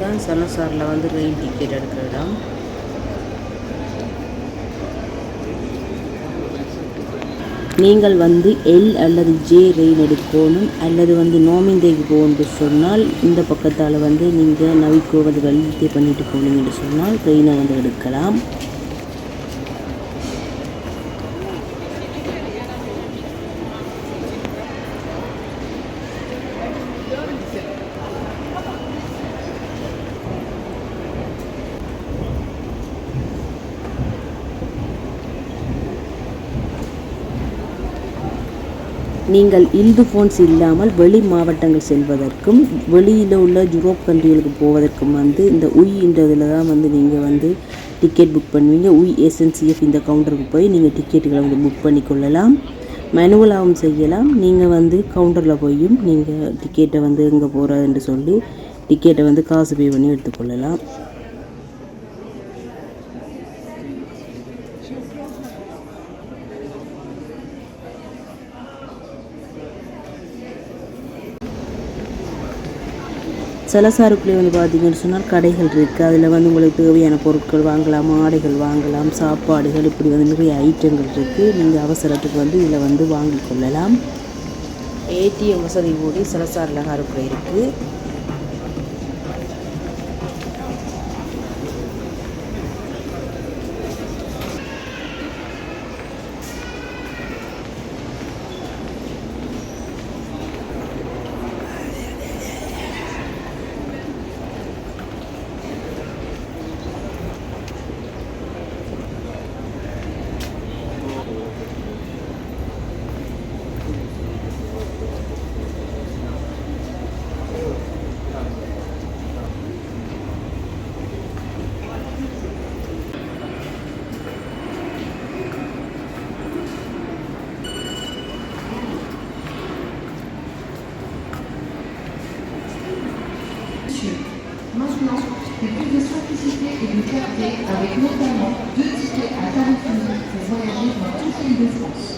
இதுதான் சனசாரில் வந்து rain ticket எடுக்கிற இடம். நீங்கள் வந்து எல் அல்லது ஜே ரெயின் எடுக்கணும், அல்லது வந்து நோமிந்தேக்கு போகணுன்னு சொன்னால் இந்த பக்கத்தால் வந்து நீங்கள் நவிக்கோ வந்து வெள்ளத்தை பண்ணிட்டு போனீங்கன்னு சொன்னால் ரெயினை வந்து எடுக்கலாம். நீங்கள் இல்து ஃபோன்ஸ் இல்லாமல் வெளி மாவட்டங்கள் செல்வதற்கும் வெளியில் உள்ள யூரோப் கண்ட்ரிகளுக்கு போவதற்கும் வந்து இந்த உயின்றதில் தான் வந்து நீங்கள் வந்து டிக்கெட் புக் பண்ணுவீங்க. எஸ்என்சிஎஃப் இந்த கவுண்டருக்கு போய் நீங்கள் டிக்கெட்டுகளை வந்து புக் பண்ணி கொள்ளலாம். மேனுவலாகவும் செய்யலாம். நீங்கள் வந்து கவுண்டரில் போயும் நீங்கள் டிக்கெட்டை வந்து எங்கே போகிறதுன்னு சொல்லி டிக்கெட்டை வந்து காசு பே பண்ணி எடுத்துக்கொள்ளலாம். சலசாருக்குள்ளே வந்து பார்த்திங்கன்னு சொன்னால் கடைகள் இருக்குது. அதில் வந்து உங்களுக்கு தேவையான பொருட்கள் வாங்கலாம், ஆடைகள் வாங்கலாம், சாப்பாடுகள், இப்படி வந்து நிறைய ஐட்டங்கள் இருக்குது. நீங்கள் அவசரத்துக்கு வந்து இதில் வந்து வாங்கி கொள்ளலாம். ஏடிஎம் வசதி கூடி சலசாரில் காருக்குள்ளே இருக்குது. Maintenant, des plus de simplicité et de clarté avec notamment 2 tickets à tarif unique pour voyager dans toute l'île de France.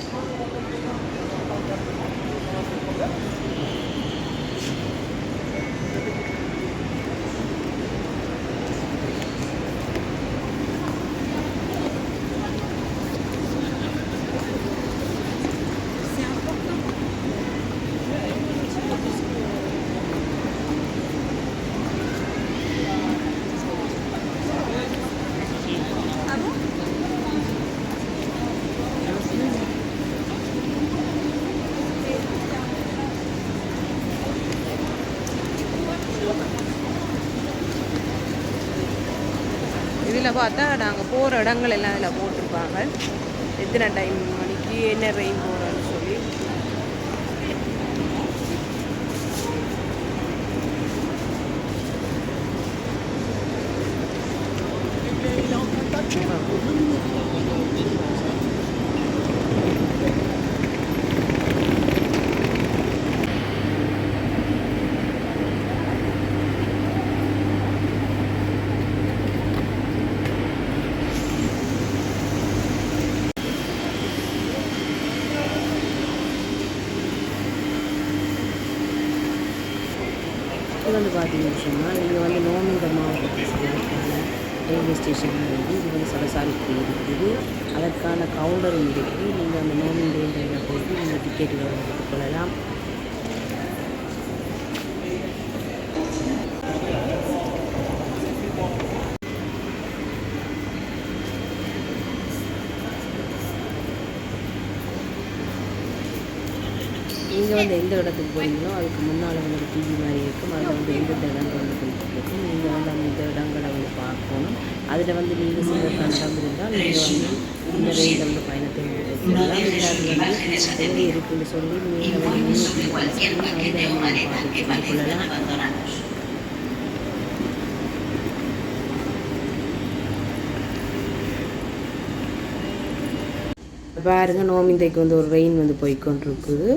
இதில் பார்த்தா நாங்கள் போகிற இடங்கள் எல்லாம் இதில் போட்டிருப்பாங்க. எத்தனை டைம் மணிக்கு என்ன ரெயின் போகிறோன்னு சொல்லி. இது வந்து பார்த்தீங்கன்னு சொன்னால் நீங்கள் வந்து நோமிந்த மாவட்டத்தில் செல்வதற்கான ரயில்வே ஸ்டேஷன் வந்து இது வந்து சலசாரிக்கு இருக்குது. அதற்கான கவுண்டரும் இருக்குது. நீங்கள் அந்த நோமிந்த ரயிலில் போய்ட்டு நீங்கள் டிக்கெட்டுகளை எடுத்துக்கொள்ளலாம். நீங்கள் வந்து எந்த இடத்துக்கு போகிறீங்களோ அதுக்கு முன்னால் வந்து ஒரு டிவி மாதிரி இருக்கும். அதில் வந்து எந்தெந்த இடங்கள் வந்து போயிட்டு இருக்கும். நீங்கள் வந்து அந்த இடங்களை வந்து பார்க்கணும். அதில் வந்து நீங்கள் செய்வதற்கான இடம் இருந்தால் நீங்கள் வந்து இந்த ரயிலில் வந்து பயணத்தை மேற்கொள்ளலாம். இல்லாது வந்து எங்கே இருக்குன்னு சொல்லி நீங்கள் வந்து கொள்ளலாம். பாருங்கள், நோமிந்தைக்கு வந்து ஒரு ரெயின் வந்து போய்கொண்டிருக்குது.